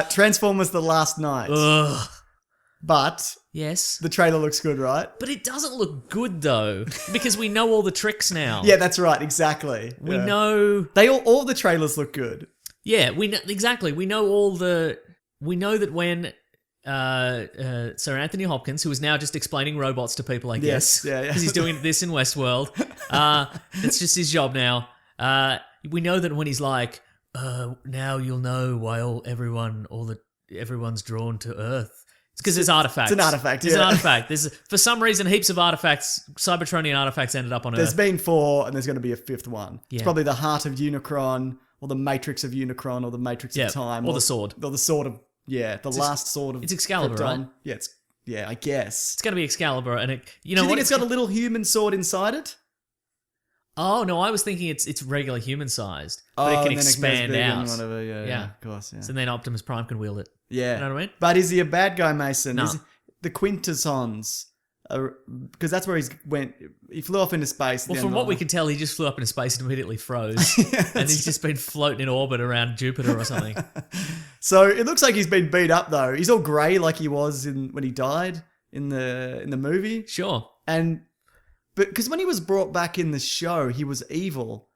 Transformers: The Last Night. Ugh. But Yes. the trailer looks good, right? But it doesn't look good, though, because we know all the tricks now. Yeah, that's right. Exactly. We know... All the trailers look good. Yeah, we know... Exactly. We know all the... We know that when... Sir Anthony Hopkins, who is now just explaining robots to people, I guess. Yeah. Because he's doing this in Westworld. It's just his job now. We know that when he's like, now you'll know why everyone's drawn to Earth. It's because there's artifacts. It's an artifact, There's an artifact. For some reason, heaps of artifacts, Cybertronian artifacts ended up on There's Earth. been 4, and there's going to be a 5th one. Yeah. It's probably the heart of Unicron, or the Matrix of Unicron, or the Matrix of Time. Or the sword. Or the sword of... Yeah, last sword of... It's Excalibur, Krypton. right? Yeah, I guess. It's going to be Excalibur, and it... You Do know you what? think it's got a little human sword inside it? Oh, no, I was thinking it's regular human-sized, but it can and then expand big out. and whatever. Yeah. Yeah, of course, yeah. So then Optimus Prime can wield it. Yeah. You know what I mean? But is he a bad guy, Mason? No. The Quintessons... Because that's where he flew off into space. Well, from what we can tell, he just flew up into space and immediately froze. And he's just been floating in orbit around Jupiter or something. So it looks like he's been beat up, though. He's all grey like he was when he died in the movie. Sure. But because when he was brought back in the show, he was evil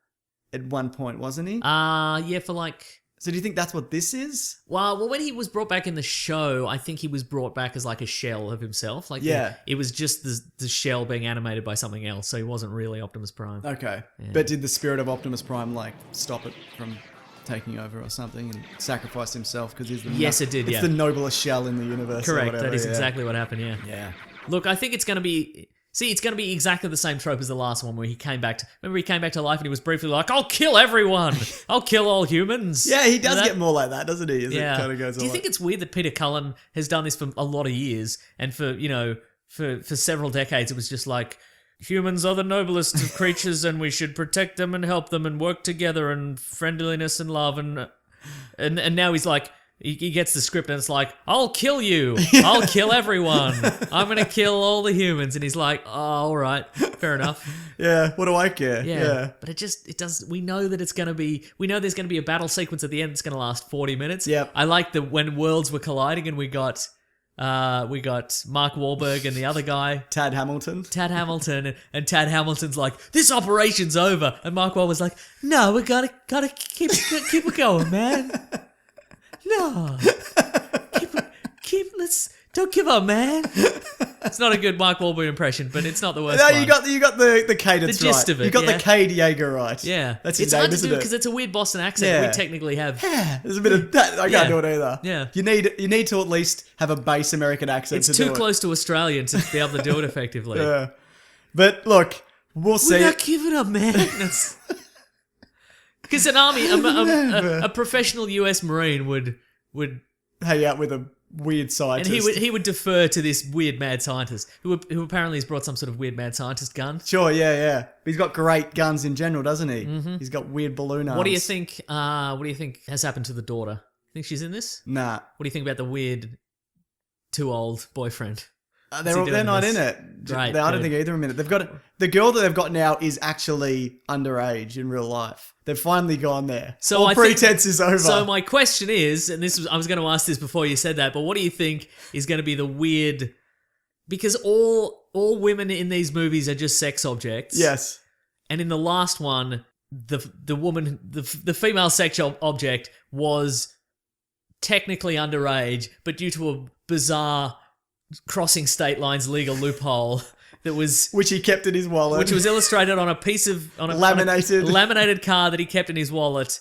at one point, wasn't he? Yeah, for like... So do you think that's what this is? Well, when he was brought back in the show, I think he was brought back as like a shell of himself. Like, Yeah. it was just the shell being animated by something else, so he wasn't really Optimus Prime. Okay. Yeah. But did the spirit of Optimus Prime, like, stop it from taking over or something and sacrifice himself? Because he's the Yes, it did, It's yeah. the noblest shell in the universe. Correct, Or whatever, that is exactly what happened, yeah. Yeah. Look, I think it's going to be... See, it's going to be exactly the same trope as the last one where he came back to... Remember he came back to life and he was briefly like, I'll kill everyone! I'll kill all humans! Yeah, he does Remember that? get more like that, doesn't he? As Yeah. it kind of goes Do you on. think it's weird that Peter Cullen has done this for a lot of years and for several decades it was just like, humans are the noblest of creatures and we should protect them and help them and work together and friendliness and love and now he's like... He gets the script and it's like, I'll kill you. I'll kill everyone. I'm going to kill all the humans. And he's like, oh, all right. Fair enough. Yeah, what do I care? Yeah. But it does, we know that there's going to be a battle sequence at the end that's going to last 40 minutes. Yep. I like that when worlds were colliding and we got Mark Wahlberg and the other guy. Tad Hamilton. And Tad Hamilton's like, this operation's over. And Mark Wahlberg's like, no, we gotta keep it going, man. No, don't give up, man. It's not a good Mark Wahlberg impression, but it's not the worst. No, one. you got the cadence The gist right. of it, You got yeah. the Cade Yeager right. Yeah, That's it's his name, hard to isn't do it? because it's a weird Boston accent. Yeah. We technically have. Yeah, there's a bit of that. I Yeah. can't do it either. Yeah. You need to at least have a base American accent. It's to too do close to Australian to be able to do it effectively. Yeah, but look, we'll see. We're not giving up, man. Because an army, a professional U.S. Marine would. Hang out with a weird scientist. And he would defer to this weird mad scientist who apparently has brought some sort of weird mad scientist gun. Sure, yeah. But he's got great guns in general, doesn't he? Mm-hmm. He's got weird balloon arms. What do you think? What do you think has happened to the daughter? Think she's in this? Nah. What do you think about the weird, too old boyfriend? They're not in it. Right, I don't think either are in it. They've got the girl that they've got now is actually underage in real life. They've finally gone there. So all I pretense is over. So my question is, and I was going to ask this before you said that, but what do you think is going to be the weird? Because all women in these movies are just sex objects. Yes. And in the last one, the woman, the female sex object was technically underage, but due to a bizarre crossing state lines legal loophole that was which he kept in his wallet, which was illustrated on a piece of laminated card that he kept in his wallet.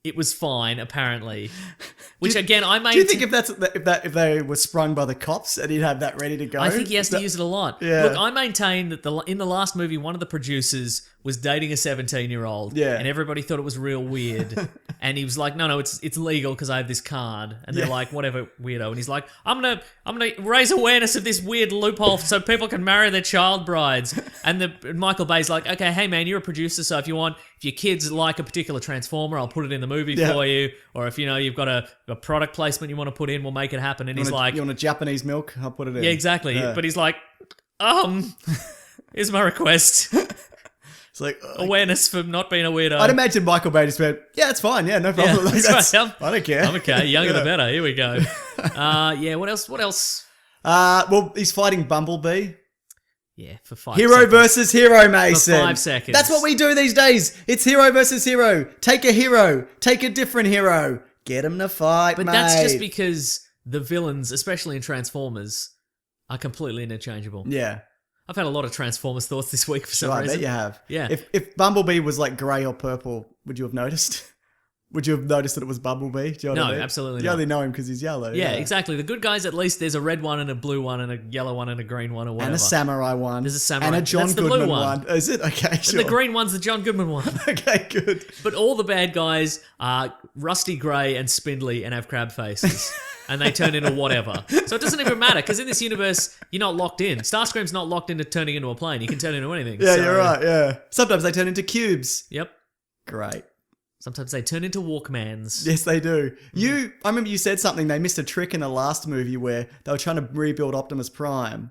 It was fine, apparently. Which again, I made. Do you think if they were sprung by the cops and he'd have that ready to go? I think he has to use it a lot. Yeah. Look, I maintain that in the last movie, one of the producers was dating a 17-year-old. Yeah. And everybody thought it was real weird. And he was like, no, it's legal because I have this card. And they're like, whatever, weirdo. And he's like, I'm gonna raise awareness of this weird loophole so people can marry their child brides. And Michael Bay's like, okay, hey man, you're a producer, so if your kids like a particular Transformer, I'll put it in the movie for you. Or if you've got a product placement you want to put in, we'll make it happen. And he's like, you want a Japanese milk? I'll put it in. Yeah, exactly. Yeah. But he's like, here's my request. It's like Awareness for not being a weirdo. I'd imagine Michael Bay just went, yeah, it's fine. Yeah, no problem. Yeah, Like, that's right. I don't care. I'm okay. Younger Yeah. the better. Here we go. Yeah, what else? What else? Well, he's fighting Bumblebee. Yeah, for 5 Hero seconds. versus hero, Mason. 5 seconds. That's what we do these days. It's hero versus hero. Take a hero. Take a different hero. Get him to fight, But mate. that's just because the villains, especially in Transformers, are completely interchangeable. Yeah. I've had a lot of Transformers thoughts this week for some Sure, I reason. bet you have. Yeah. If Bumblebee was like grey or purple, would you have noticed? Would you have noticed that it was Bumblebee? Do you know what No, I mean? absolutely You not. only know him because he's yellow. Yeah, exactly. The good guys, at least there's a red one and a blue one and a yellow one and a green one or whatever. And a samurai one. There's a samurai. And a John That's the blue Goodman one. one. Is it? Okay, And sure. the green one's the John Goodman one. Okay, good. But all the bad guys are rusty grey and spindly and have crab faces. And they turn into whatever. So it doesn't even matter, because in this universe, you're not locked in. Starscream's not locked into turning into a plane. You can turn into anything. Yeah, So- you're right, yeah. Sometimes they turn into cubes. Yep. Great. Sometimes they turn into Walkmans. Yes, they do. I remember you said something, they missed a trick in the last movie where they were trying to rebuild Optimus Prime,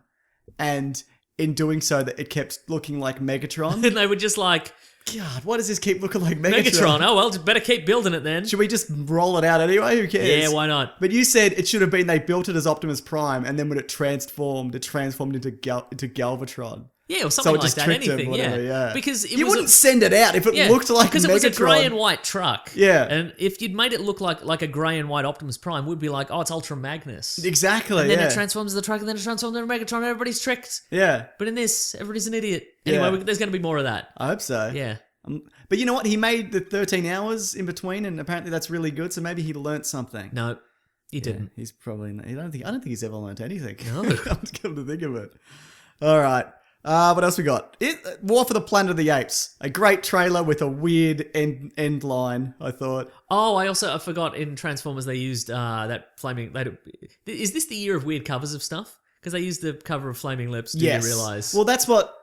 and in doing so, that it kept looking like Megatron. And they were just like, God, why does this keep looking like Megatron? Megatron, oh well, just better keep building it then. Should we just roll it out anyway? Who cares? Yeah, why not? But you said it should have been they built it as Optimus Prime, and then when it transformed into Galvatron. Yeah, or So something it like just that, tricked him, anything, whatever, yeah. Because it You was wouldn't send it out if it looked like because Megatron. it was a grey and white truck. Yeah. And if you'd made it look like a grey and white Optimus Prime, we'd be like, oh, it's Ultra Magnus. Exactly, And then yeah. it transforms the truck, and then it transforms into Megatron, and everybody's tricked. Yeah, But in this, everybody's an idiot. Anyway, Yeah. there's going to be more of that. I hope so. Yeah. But you know what? He made the 13 hours in between, and apparently that's really good, so maybe he learnt something. No, you didn't. He's probably not, I don't think he's ever learnt anything. No. I'm just coming to think of it. All right. What else we got? War for the Planet of the Apes. A great trailer with a weird end line, I thought. Oh, I forgot in Transformers they used that flaming... Is this the year of weird covers of stuff? Because they used the cover of Flaming Lips, do Yes. you realise? Well, that's what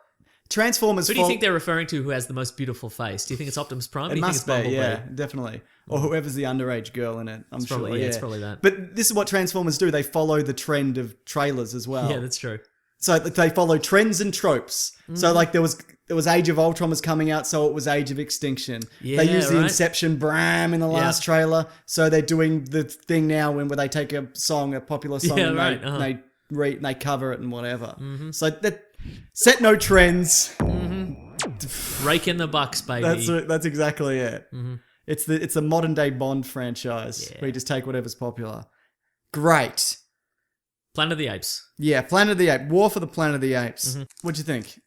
Transformers... Who do you think they're referring to who has the most beautiful face? Do you think it's Optimus Prime? Or It do you must think be, it's Bumblebee? yeah, definitely. Or whoever's the underage girl in it. I'm sure. probably- yeah, it's probably that. But this is what Transformers do. They follow the trend of trailers as well. Yeah, that's true. So they follow trends and tropes. So like there was Age of Ultron was coming out, so it was Age of Extinction. Yeah, they used the right. Inception Bram in the last trailer, so they're doing the thing now where they take a song, a popular song, Yeah, and right, they cover it and whatever. So that set no trends. Rake in the bucks, baby. That's exactly it. It's the modern day Bond franchise where you just take whatever's popular. Great. Planet of the Apes. Yeah, Planet of the Apes. War for the Planet of the Apes. What'd you think?